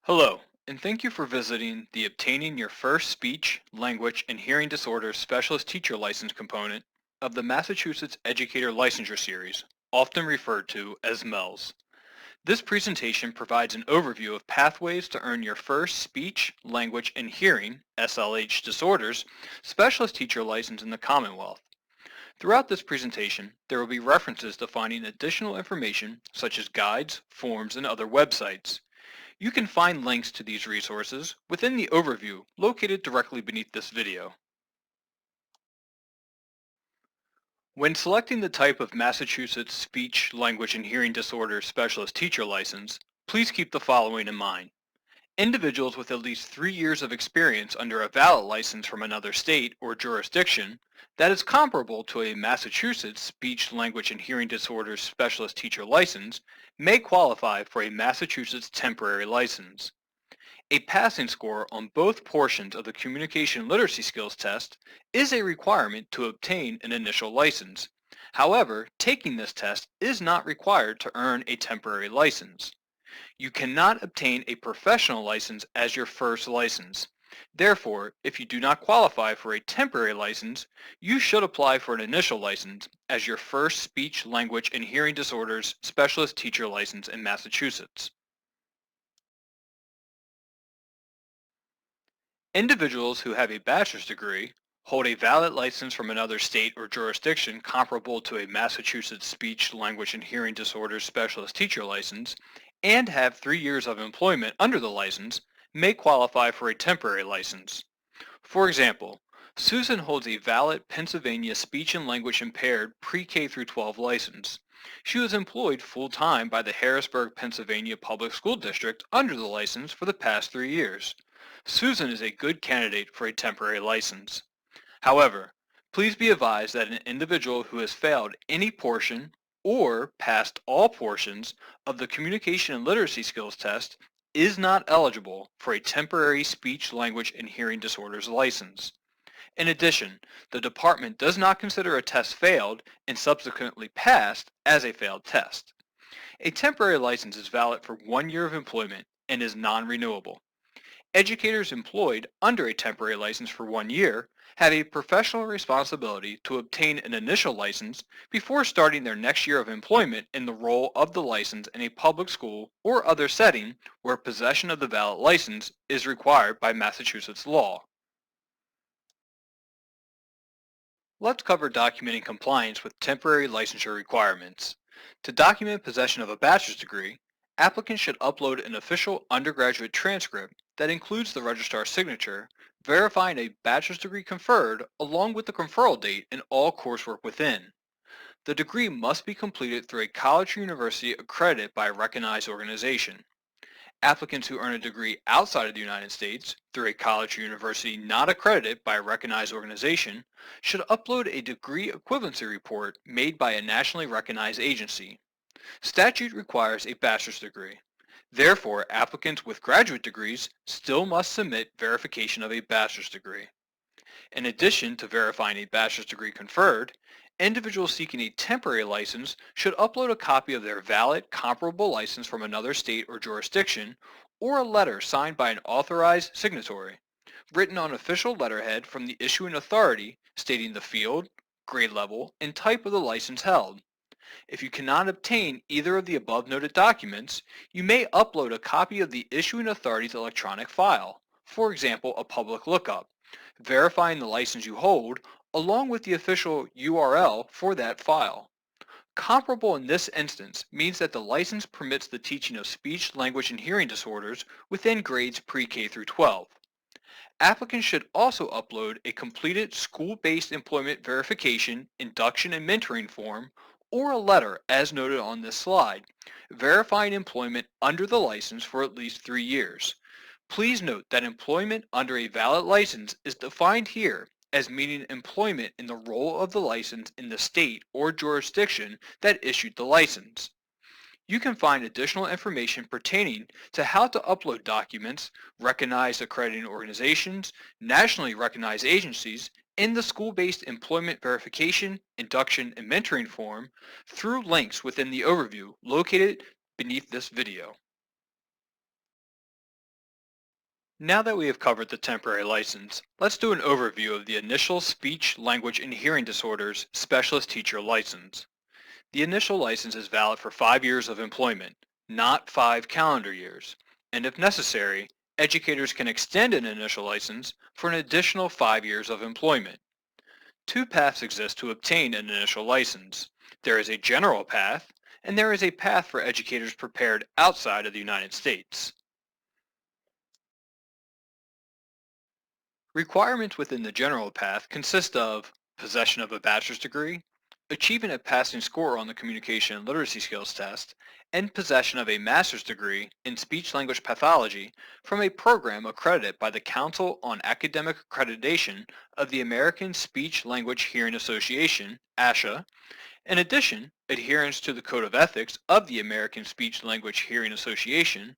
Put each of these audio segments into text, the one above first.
Hello, and thank you for visiting the Obtaining Your First Speech, Language, and Hearing Disorders Specialist Teacher License component of the Massachusetts Educator Licensure Series, often referred to as MELS. This presentation provides an overview of pathways to earn your first Speech, Language, and Hearing (SLH) Disorders Specialist Teacher License in the Commonwealth. Throughout this presentation, there will be references to finding additional information such as guides, forms, and other websites. You can find links to these resources within the overview located directly beneath this video. When selecting the type of Massachusetts Speech, Language, and Hearing Disorders Specialist Teacher License, please keep the following in mind. Individuals with at least 3 years of experience under a valid license from another state or jurisdiction that is comparable to a Massachusetts Speech, Language, and Hearing Disorders Specialist Teacher License may qualify for a Massachusetts temporary license. A passing score on both portions of the Communication Literacy Skills Test is a requirement to obtain an initial license. However, taking this test is not required to earn a temporary license. You cannot obtain a professional license as your first license. Therefore, if you do not qualify for a temporary license, you should apply for an initial license as your first speech, language, and hearing disorders specialist teacher license in Massachusetts. Individuals who have a bachelor's degree, hold a valid license from another state or jurisdiction comparable to a Massachusetts Speech, Language, and Hearing Disorders Specialist Teacher License, and have 3 years of employment under the license may qualify for a temporary license. For example, Susan holds a valid Pennsylvania Speech and Language Impaired Pre-K through 12 license. She was employed full-time by the Harrisburg, Pennsylvania Public School District under the license for the past 3 years. Susan is a good candidate for a temporary license. However, please be advised that an individual who has failed any portion or passed all portions of the Communication and Literacy Skills Test is not eligible for a temporary speech, language, and hearing disorders license. In addition, the department does not consider a test failed and subsequently passed as a failed test. A temporary license is valid for 1 year of employment and is non-renewable. Educators employed under a temporary license for 1 year have a professional responsibility to obtain an initial license before starting their next year of employment in the role of the license in a public school or other setting where possession of the valid license is required by Massachusetts law. Let's cover documenting compliance with temporary licensure requirements. To document possession of a bachelor's degree, applicants should upload an official undergraduate transcript that includes the registrar's signature, verifying a bachelor's degree conferred along with the conferral date and all coursework within. The degree must be completed through a college or university accredited by a recognized organization. Applicants who earn a degree outside of the United States through a college or university not accredited by a recognized organization should upload a degree equivalency report made by a nationally recognized agency. Statute requires a bachelor's degree. Therefore, applicants with graduate degrees still must submit verification of a bachelor's degree. In addition to verifying a bachelor's degree conferred, individuals seeking a temporary license should upload a copy of their valid, comparable license from another state or jurisdiction, or a letter signed by an authorized signatory, written on official letterhead from the issuing authority stating the field, grade level, and type of the license held. If you cannot obtain either of the above noted documents, you may upload a copy of the issuing authority's electronic file, for example, a public lookup, verifying the license you hold, along with the official URL for that file. Comparable in this instance means that the license permits the teaching of speech, language, and hearing disorders within grades pre-K through 12. Applicants should also upload a completed school-based employment verification, induction, and mentoring form, or a letter as noted on this slide, verifying employment under the license for at least 3 years. Please note that employment under a valid license is defined here as meaning employment in the role of the license in the state or jurisdiction that issued the license. You can find additional information pertaining to how to upload documents, recognized accrediting organizations, nationally recognized agencies, in the school-based employment verification, induction, and mentoring form through links within the overview located beneath this video. Now that we have covered the temporary license, let's do an overview of the initial speech, language, and hearing disorders specialist teacher license. The initial license is valid for 5 years of employment, not 5 calendar years, and if necessary, educators can extend an initial license for an additional 5 years of employment. Two paths exist to obtain an initial license. There is a general path, and there is a path for educators prepared outside of the United States. Requirements within the general path consist of possession of a bachelor's degree, achieving a passing score on the communication and literacy skills test, and possession of a master's degree in speech-language pathology from a program accredited by the Council on Academic Accreditation of the American Speech-Language Hearing Association, ASHA. In addition, adherence to the Code of Ethics of the American Speech-Language Hearing Association,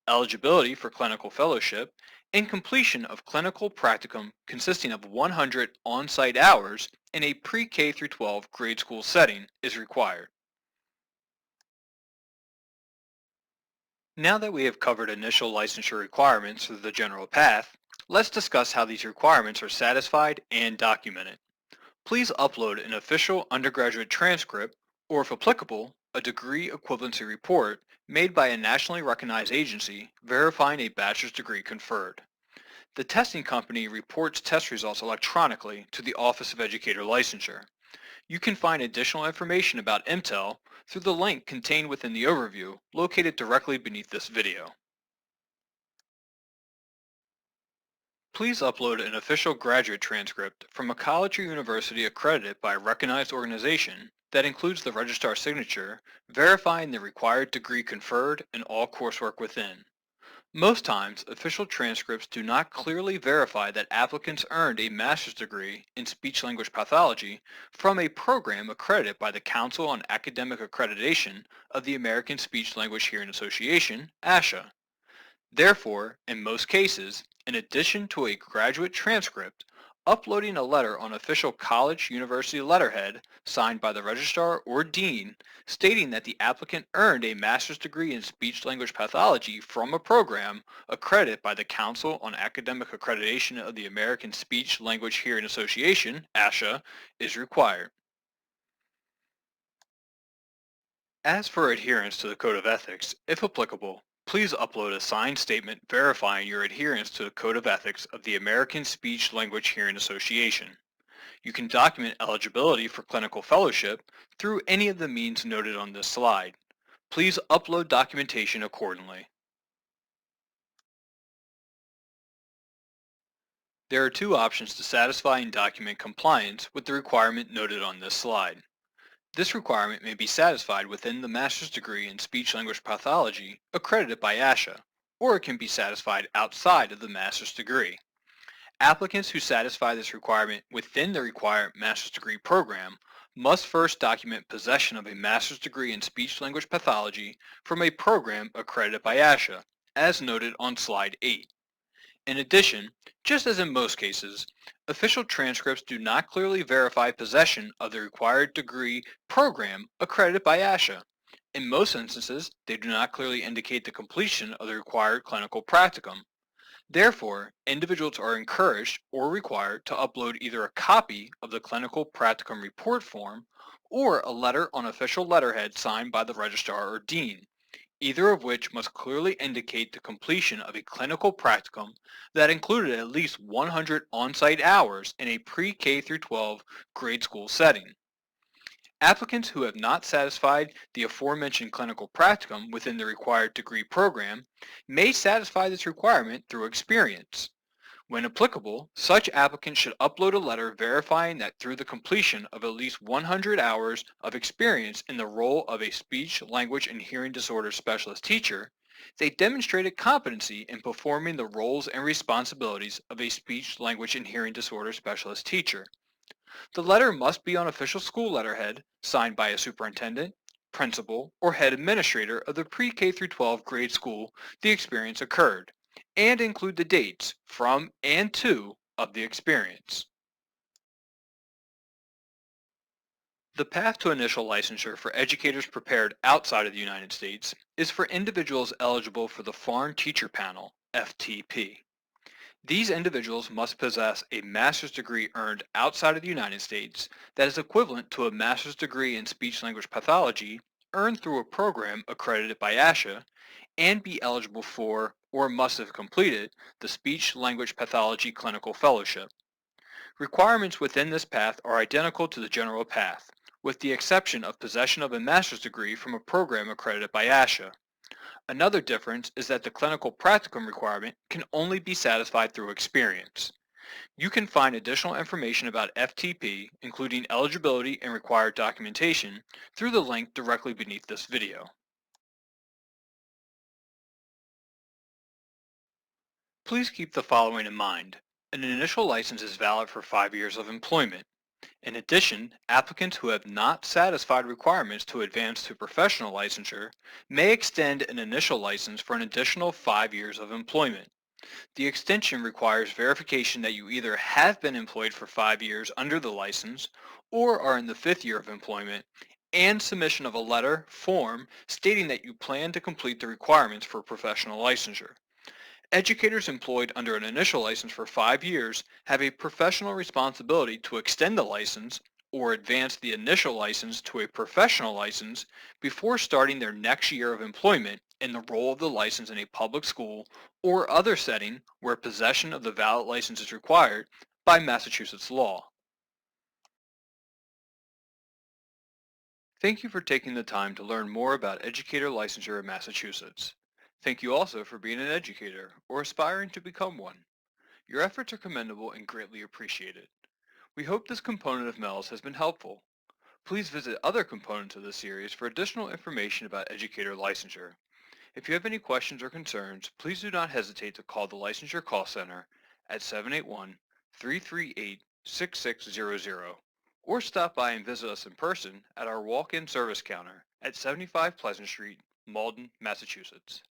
eligibility for clinical fellowship, and completion of clinical practicum consisting of 100 on-site hours in a pre-K through 12 grade school setting is required. Now that we have covered initial licensure requirements for the general path, let's discuss how these requirements are satisfied and documented. Please upload an official undergraduate transcript, or if applicable, a degree equivalency report made by a nationally recognized agency verifying a bachelor's degree conferred. The testing company reports test results electronically to the Office of Educator Licensure. You can find additional information about MTEL through the link contained within the overview located directly beneath this video. Please upload an official graduate transcript from a college or university accredited by a recognized organization that includes the registrar's signature, verifying the required degree conferred and all coursework within. Most times, official transcripts do not clearly verify that applicants earned a master's degree in speech-language pathology from a program accredited by the Council on Academic Accreditation of the American Speech-Language Hearing Association, ASHA. Therefore, in most cases, in addition to a graduate transcript, uploading a letter on official college university letterhead signed by the registrar or dean stating that the applicant earned a master's degree in speech-language pathology from a program accredited by the Council on Academic Accreditation of the American Speech-Language Hearing Association, ASHA, is required. As for adherence to the Code of Ethics, if applicable, please upload a signed statement verifying your adherence to the Code of Ethics of the American Speech-Language Hearing Association. You can document eligibility for clinical fellowship through any of the means noted on this slide. Please upload documentation accordingly. There are two options to satisfy and document compliance with the requirement noted on this slide. This requirement may be satisfied within the master's degree in speech-language pathology accredited by ASHA, or it can be satisfied outside of the master's degree. Applicants who satisfy this requirement within the required master's degree program must first document possession of a master's degree in speech-language pathology from a program accredited by ASHA, as noted on slide 8. In addition, just as in most cases, official transcripts do not clearly verify possession of the required degree program accredited by ASHA. In most instances, they do not clearly indicate the completion of the required clinical practicum. Therefore, individuals are encouraged or required to upload either a copy of the clinical practicum report form or a letter on official letterhead signed by the registrar or dean, either of which must clearly indicate the completion of a clinical practicum that included at least 100 on-site hours in a pre-K through 12 grade school setting. Applicants who have not satisfied the aforementioned clinical practicum within the required degree program may satisfy this requirement through experience. When applicable, such applicants should upload a letter verifying that through the completion of at least 100 hours of experience in the role of a speech, language, and hearing disorder specialist teacher, they demonstrated competency in performing the roles and responsibilities of a speech, language, and hearing disorder specialist teacher. The letter must be on official school letterhead, signed by a superintendent, principal, or head administrator of the pre-K through 12 grade school the experience occurred, and include the dates from and to of the experience. The path to initial licensure for educators prepared outside of the United States is for individuals eligible for the Foreign Teacher Panel, FTP. These individuals must possess a master's degree earned outside of the United States that is equivalent to a master's degree in speech-language pathology earned through a program accredited by ASHA and be eligible for or must have completed the Speech-Language Pathology Clinical Fellowship. Requirements within this path are identical to the general path, with the exception of possession of a master's degree from a program accredited by ASHA. Another difference is that the clinical practicum requirement can only be satisfied through experience. You can find additional information about FTP, including eligibility and required documentation, through the link directly beneath this video. Please keep the following in mind. An initial license is valid for 5 years of employment. In addition, applicants who have not satisfied requirements to advance to professional licensure may extend an initial license for an additional 5 years of employment. The extension requires verification that you either have been employed for 5 years under the license or are in the 5th year of employment, and submission of a letter, form, stating that you plan to complete the requirements for professional licensure. Educators employed under an initial license for 5 years have a professional responsibility to extend the license or advance the initial license to a professional license before starting their next year of employment in the role of the license in a public school or other setting where possession of the valid license is required by Massachusetts law. Thank you for taking the time to learn more about educator licensure in Massachusetts. Thank you also for being an educator or aspiring to become one. Your efforts are commendable and greatly appreciated. We hope this component of MELS has been helpful. Please visit other components of this series for additional information about educator licensure. If you have any questions or concerns, please do not hesitate to call the Licensure Call Center at 781-338-6600 or stop by and visit us in person at our walk-in service counter at 75 Pleasant Street, Malden, Massachusetts.